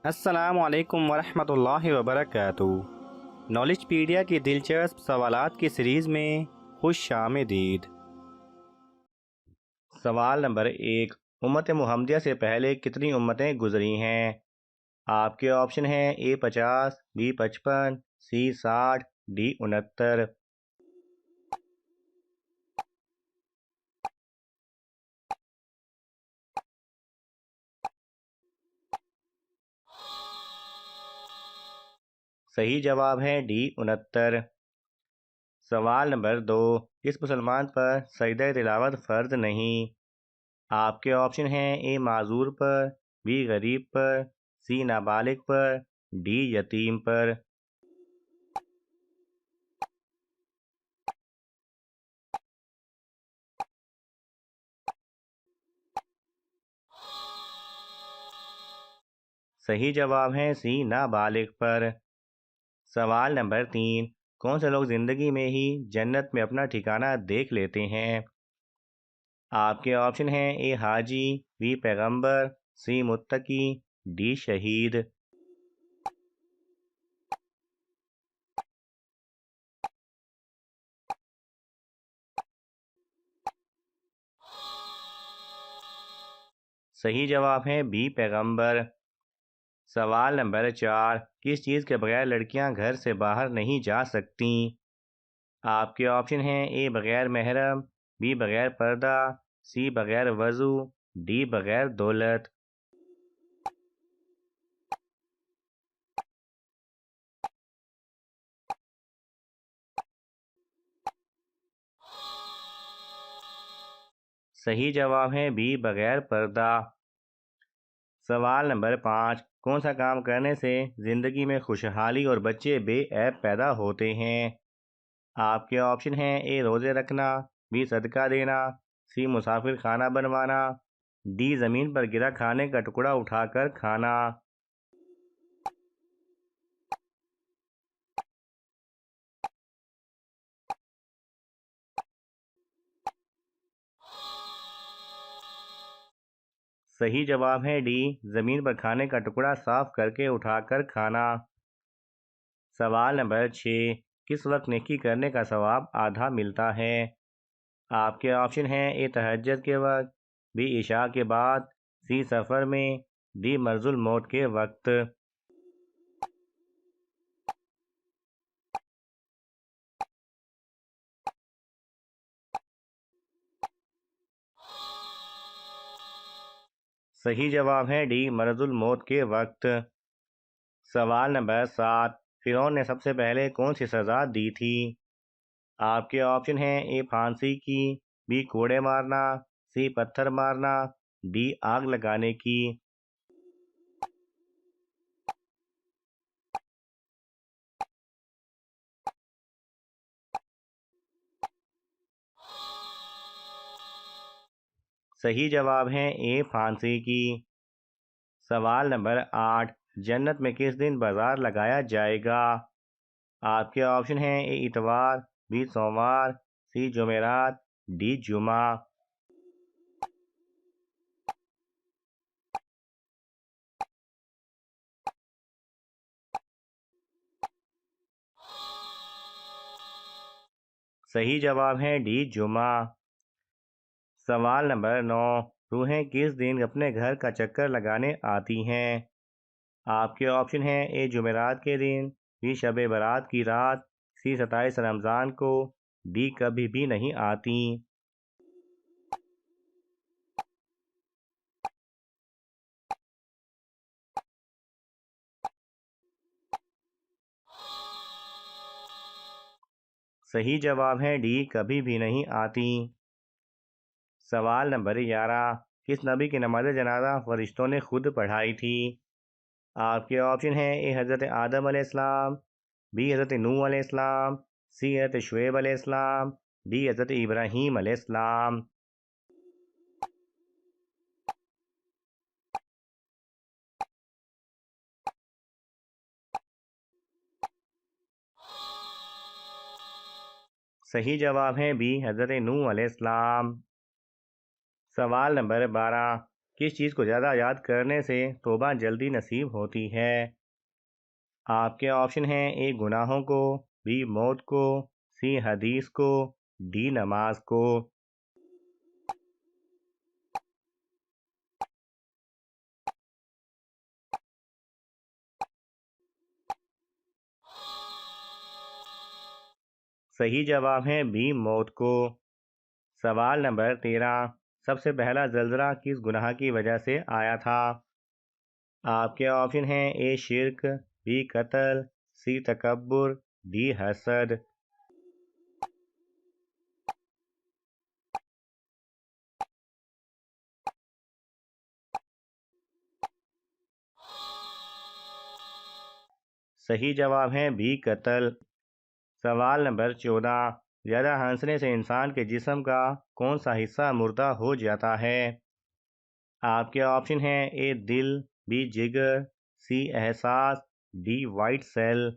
السلام علیکم ورحمۃ اللہ وبرکاتہ۔ نالج پیڈیا کی دلچسپ سوالات کی سیریز میں خوش آمدید۔ سوال نمبر 1، امت محمدیہ سے پہلے کتنی امتیں گزری ہیں؟ آپ کے آپشن ہیں A 50، B 55، C 60، D 69۔ صحیح جواب ہے D 69۔ سوال نمبر 2، کس مسلمان پر سجدہ تلاوت فرض نہیں؟ آپ کے آپشن ہیں A معذور پر، B غریب پر، C نابالغ پر، D یتیم پر۔ صحیح جواب ہے C نابالغ پر۔ سوال نمبر 3، کون سے لوگ زندگی میں ہی جنت میں اپنا ٹھکانہ دیکھ لیتے ہیں؟ آپ کے آپشن ہیں A حاجی، B پیغمبر، C متقی، D شہید۔ صحیح جواب ہے B پیغمبر۔ سوال نمبر 4، کس چیز کے بغیر لڑکیاں گھر سے باہر نہیں جا سکتیں؟ آپ کے آپشن ہیں A بغیر محرم، B بغیر پردہ، C بغیر وضو، D بغیر دولت۔ صحیح جواب ہے B بغیر پردہ۔ سوال نمبر 5، کون سا کام کرنے سے زندگی میں خوشحالی اور بچے بے عیب پیدا ہوتے ہیں؟ آپ کے آپشن ہیں A روزے رکھنا، B صدقہ دینا، C مسافر خانہ بنوانا، D زمین پر گرا کھانے کا ٹکڑا اٹھا کر کھانا۔ صحیح جواب ہے D زمین پر کھانے کا ٹکڑا صاف کر کے اٹھا کر کھانا۔ سوال نمبر 6، کس وقت نیکی کرنے کا ثواب آدھا ملتا ہے؟ آپ کے آپشن ہیں A تہجد کے وقت، B عشاء کے بعد، C سفر میں، D مرض الموت کے وقت۔ صحیح جواب ہے D مرض الموت کے وقت۔ سوال نمبر 7، فرعون نے سب سے پہلے کون سی سزا دی تھی؟ آپ کے آپشن ہیں A پھانسی کی، B کوڑے مارنا، C پتھر مارنا، D آگ لگانے کی۔ صحیح جواب ہے A پھانسی کی۔ سوال نمبر 8، جنت میں کس دن بازار لگایا جائے گا؟ آپ کے آپشن ہیں A اتوار، B سوموار، C جمعرات، D جمعہ۔ صحیح جواب ہے D جمعہ۔ سوال نمبر 9، روحیں کس دن اپنے گھر کا چکر لگانے آتی ہیں؟ آپ کے آپشن ہیں A جمعرات کے دن، B شب برات کی رات، C 27 رمضان کو، D کبھی بھی نہیں آتیں۔ صحیح جواب ہے D کبھی بھی نہیں آتیں۔ سوال نمبر 11، کس نبی کی نماز جنازہ فرشتوں نے خود پڑھائی تھی؟ آپ کے آپشن ہیں A حضرت آدم علیہ السلام، B حضرت نوح علیہ السلام، C حضرت شعیب علیہ السلام، D حضرت ابراہیم علیہ السلام۔ صحیح جواب ہے B حضرت نوح علیہ السلام۔ سوال نمبر 12، کس چیز کو زیادہ یاد کرنے سے توبہ جلدی نصیب ہوتی ہے؟ آپ کے آپشن ہیں: اے گناہوں کو، بی موت کو، سی حدیث کو، ڈی نماز کو۔ صحیح جواب ہے بی موت کو۔ سوال نمبر 13، سب سے پہلا زلزلہ کس گناہ کی وجہ سے آیا تھا؟ آپ کے آپشن ہیں: اے شرک، بی قتل، سی تکبر، ڈی حسد۔ صحیح جواب ہے بی قتل۔ سوال نمبر 14، زیادہ ہنسنے سے انسان کے جسم کا کون سا حصہ مردہ ہو جاتا ہے؟ آپ کے آپشن ہیں: اے دل، بی جگر، سی احساس، ڈی وائٹ سیل۔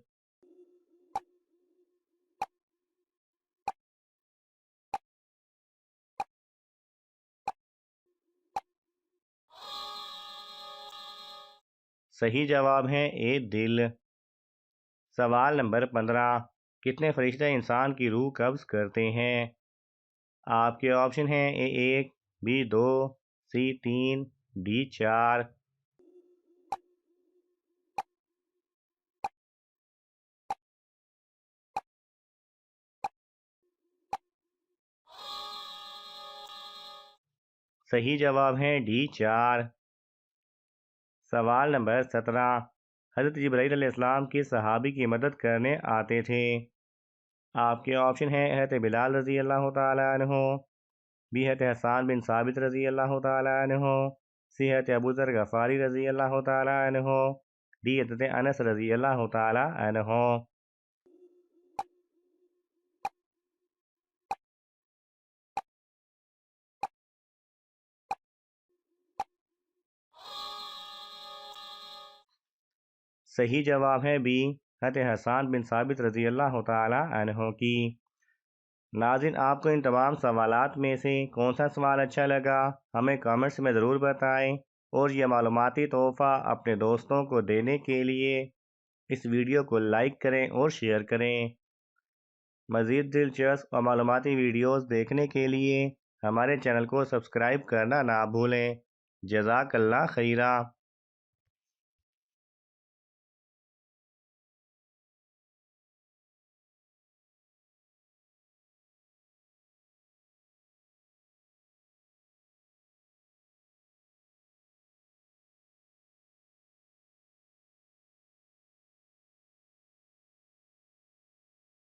صحیح جواب ہے اے دل۔ سوال نمبر 15، کتنے فرشتے انسان کی روح قبض کرتے ہیں؟ آپ کے آپشن ہیں: اے 1، بی 2، سی 3، ڈی 4۔ صحیح جواب ہے ڈی 4۔ سوال نمبر 17، حضرت جبرائیل علیہ السلام کس صحابی کی مدد کرنے آتے تھے؟ آپ کے آپشن ہیں: حضرت بلال رضی اللہ تعالیٰ عنہ، بی حضرت حسان بن ثابت رضی اللہ تعالیٰ عنہ، سی حضرت ابو ذر غفاری رضی اللہ تعالیٰ عنہ، ڈی حضرت انس رضی اللہ تعالیٰ عنہ۔ صحیح جواب ہے بی حضرت حسان بن ثابت رضی اللہ تعالیٰ عنہ کی۔ ناظرین، آپ کو ان تمام سوالات میں سے کون سا سوال اچھا لگا ہمیں کامنٹس میں ضرور بتائیں، اور یہ معلوماتی تحفہ اپنے دوستوں کو دینے کے لیے اس ویڈیو کو لائک کریں اور شیئر کریں۔ مزید دلچسپ اور معلوماتی ویڈیوز دیکھنے کے لیے ہمارے چینل کو سبسکرائب کرنا نہ بھولیں۔ جزاک اللہ خیرہ۔